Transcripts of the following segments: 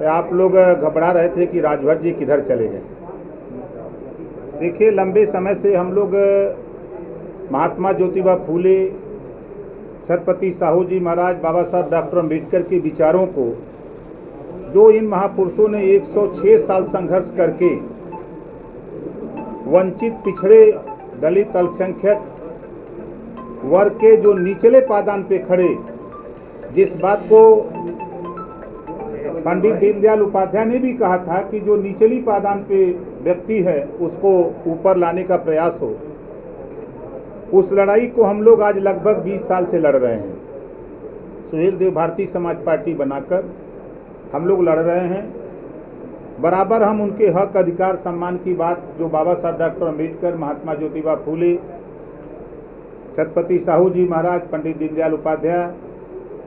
आप लोग घबरा रहे थे कि राजभर जी किधर चले गए। देखिए, लंबे समय से हम लोग महात्मा ज्योतिबा फूले, छत्रपति साहू जी महाराज, बाबा साहब डॉक्टर अम्बेडकर के विचारों को, जो इन महापुरुषों ने 106 साल संघर्ष करके वंचित, पिछड़े, दलित, अल्पसंख्यक वर्ग के जो निचले पायदान पे खड़े, जिस बात को पंडित दीनदयाल उपाध्याय ने भी कहा था कि जो निचली पायदान पे व्यक्ति है उसको ऊपर लाने का प्रयास हो, उस लड़ाई को हम लोग आज लगभग 20 साल से लड़ रहे हैं। सुहेल देव भारतीय समाज पार्टी बनाकर हम लोग लड़ रहे हैं। बराबर हम उनके हक, अधिकार, सम्मान की बात जो बाबा साहब डॉक्टर अम्बेडकर, महात्मा ज्योतिबा फूले, छत्रपति साहू जी महाराज, पंडित दीनदयाल उपाध्याय,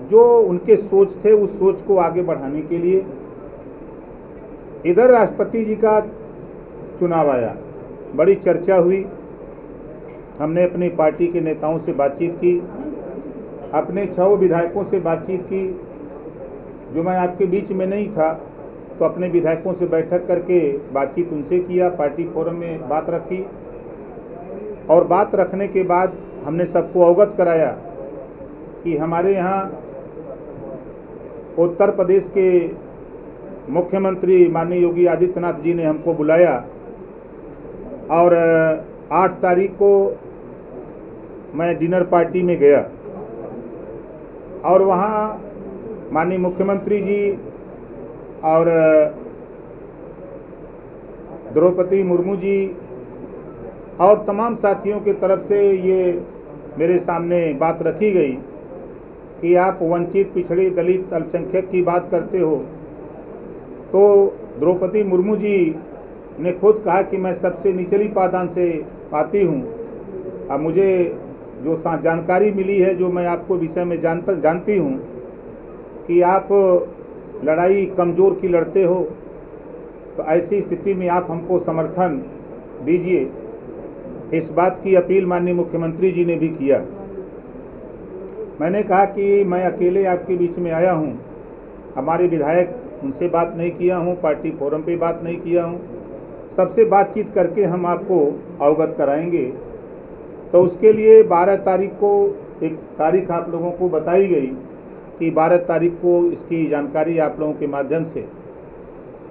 जो उनके सोच थे, उस सोच को आगे बढ़ाने के लिए इधर राष्ट्रपति जी का चुनाव आया, बड़ी चर्चा हुई। हमने अपनी पार्टी के नेताओं से बातचीत की, अपने 6 विधायकों से बातचीत की। जो मैं आपके बीच में नहीं था तो अपने विधायकों से बैठक करके बातचीत उनसे किया, पार्टी फोरम में बात रखी, और बात रखने के बाद हमने सबको अवगत कराया कि हमारे यहाँ उत्तर प्रदेश के मुख्यमंत्री माननीय योगी आदित्यनाथ जी ने हमको बुलाया और 8 तारीख को मैं डिनर पार्टी में गया और वहाँ माननीय मुख्यमंत्री जी और द्रौपदी मुर्मू जी और तमाम साथियों की तरफ से ये मेरे सामने बात रखी गई कि आप वंचित, पिछड़े, दलित, अल्पसंख्यक की बात करते हो, तो द्रौपदी मुर्मू जी ने खुद कहा कि मैं सबसे निचली पायदान से आती हूँ। अब मुझे जो जानकारी मिली है, जो मैं आपको विषय में जानती हूँ कि आप लड़ाई कमज़ोर की लड़ते हो, तो ऐसी स्थिति में आप हमको समर्थन दीजिए। इस बात की अपील माननीय मुख्यमंत्री जी ने भी किया। मैंने कहा कि मैं अकेले आपके बीच में आया हूँ, हमारे विधायक, उनसे बात नहीं किया हूँ, पार्टी फोरम पे बात नहीं किया हूँ, सबसे बातचीत करके हम आपको अवगत कराएंगे। तो उसके लिए 12 तारीख को एक तारीख आप लोगों को बताई गई कि 12 तारीख को इसकी जानकारी आप लोगों के माध्यम से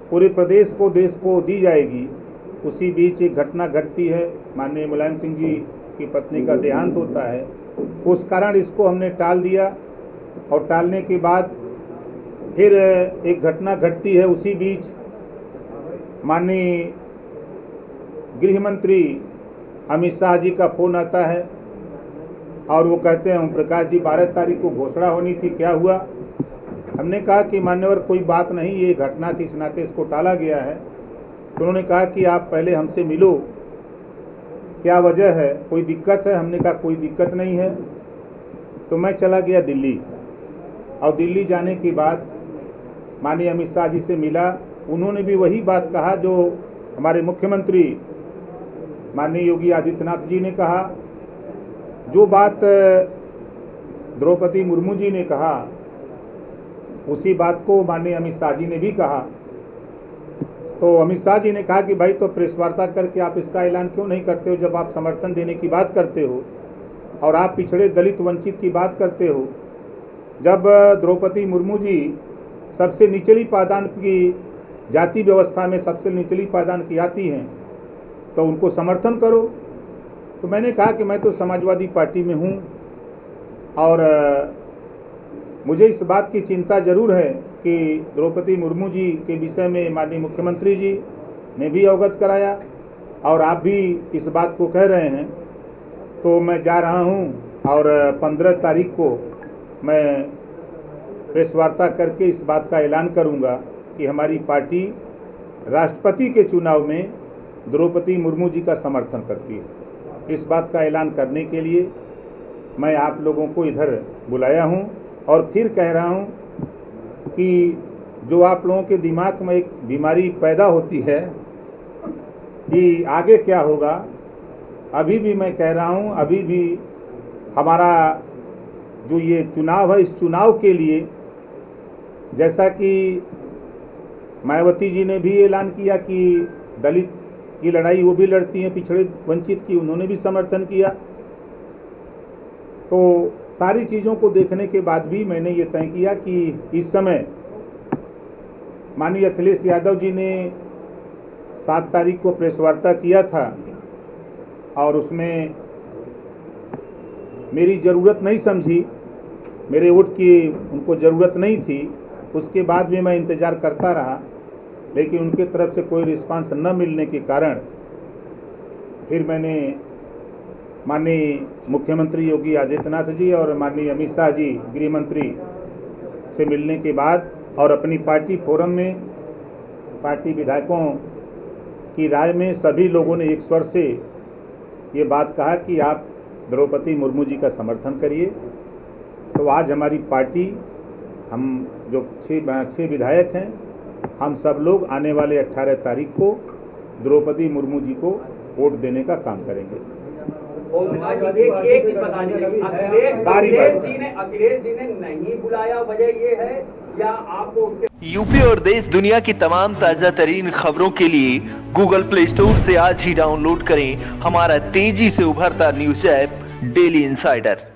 पूरे प्रदेश को, देश को दी जाएगी। उसी बीच एक घटना घटती है, माननीय मुलायम सिंह जी की पत्नी का देहांत होता है, उस कारण इसको हमने टाल दिया। और टालने के बाद फिर एक घटना घटती है, उसी बीच माननीय गृह मंत्री अमित शाह जी का फ़ोन आता है और वो कहते हैं, ओम प्रकाश जी 12 तारीख को घोषणा होनी थी, क्या हुआ? हमने कहा कि मान्यवर कोई बात नहीं, ये घटना थी, इस नाते इसको टाला गया है। तो उन्होंने कहा कि आप पहले हमसे मिलो, क्या वजह है, कोई दिक्कत है? हमने कहा कोई दिक्कत नहीं है। तो मैं चला गया दिल्ली, और दिल्ली जाने के बाद माननीय अमित शाह जी से मिला। उन्होंने भी वही बात कहा जो हमारे मुख्यमंत्री माननीय योगी आदित्यनाथ जी ने कहा, जो बात द्रौपदी मुर्मू जी ने कहा, उसी बात को माननीय अमित शाह जी ने भी कहा। तो अमित शाह जी ने कहा कि भाई, तो प्रेस वार्ता करके आप इसका ऐलान क्यों नहीं करते हो, जब आप समर्थन देने की बात करते हो और आप पिछड़े, दलित, वंचित की बात करते हो। जब द्रौपदी मुर्मू जी सबसे निचली पायदान की जाति व्यवस्था में सबसे निचली पायदान की आती हैं, तो उनको समर्थन करो। तो मैंने कहा कि मैं तो समाजवादी पार्टी में हूँ और मुझे इस बात की चिंता ज़रूर है कि द्रौपदी मुर्मू जी के विषय में माननीय मुख्यमंत्री जी ने भी अवगत कराया और आप भी इस बात को कह रहे हैं। तो मैं जा रहा हूँ और 15 तारीख को मैं प्रेस वार्ता करके इस बात का ऐलान करूँगा कि हमारी पार्टी राष्ट्रपति के चुनाव में द्रौपदी मुर्मू जी का समर्थन करती है। इस बात का ऐलान करने के लिए मैं आप लोगों को इधर बुलाया हूँ और फिर कह रहा हूँ कि जो आप लोगों के दिमाग में एक बीमारी पैदा होती है कि आगे क्या होगा, अभी भी मैं कह रहा हूँ, अभी भी हमारा जो ये चुनाव है, इस चुनाव के लिए जैसा कि मायावती जी ने भी ऐलान किया कि दलित की लड़ाई वो भी लड़ती हैं, पिछड़े वंचित की, उन्होंने भी समर्थन किया। तो सारी चीज़ों को देखने के बाद भी मैंने ये तय किया कि इस समय माननीय अखिलेश यादव जी ने 7 तारीख को प्रेस वार्ता किया था और उसमें मेरी ज़रूरत नहीं समझी, मेरे वोट की उनको ज़रूरत नहीं थी। उसके बाद भी मैं इंतज़ार करता रहा, लेकिन उनके तरफ से कोई रिस्पांस न मिलने के कारण फिर मैंने माननीय मुख्यमंत्री योगी आदित्यनाथ जी और माननीय अमित शाह जी गृह मंत्री से मिलने के बाद और अपनी पार्टी फोरम में पार्टी विधायकों की राय में सभी लोगों ने एक स्वर से ये बात कहा कि आप द्रौपदी मुर्मू जी का समर्थन करिए। तो आज हमारी पार्टी, हम जो 6 विधायक हैं, हम सब लोग आने वाले 18 तारीख को द्रौपदी मुर्मू जी को वोट देने का काम करेंगे। एक चीज बता दीजिए, अखिलेश जी ने नहीं बुलाया, वजह ये है या आपको उसके यूपी और देश दुनिया की तमाम ताजा तरीन खबरों के लिए गूगल प्ले स्टोर से आज ही डाउनलोड करें हमारा तेजी से उभरता न्यूज ऐप डेली इंसाइडर।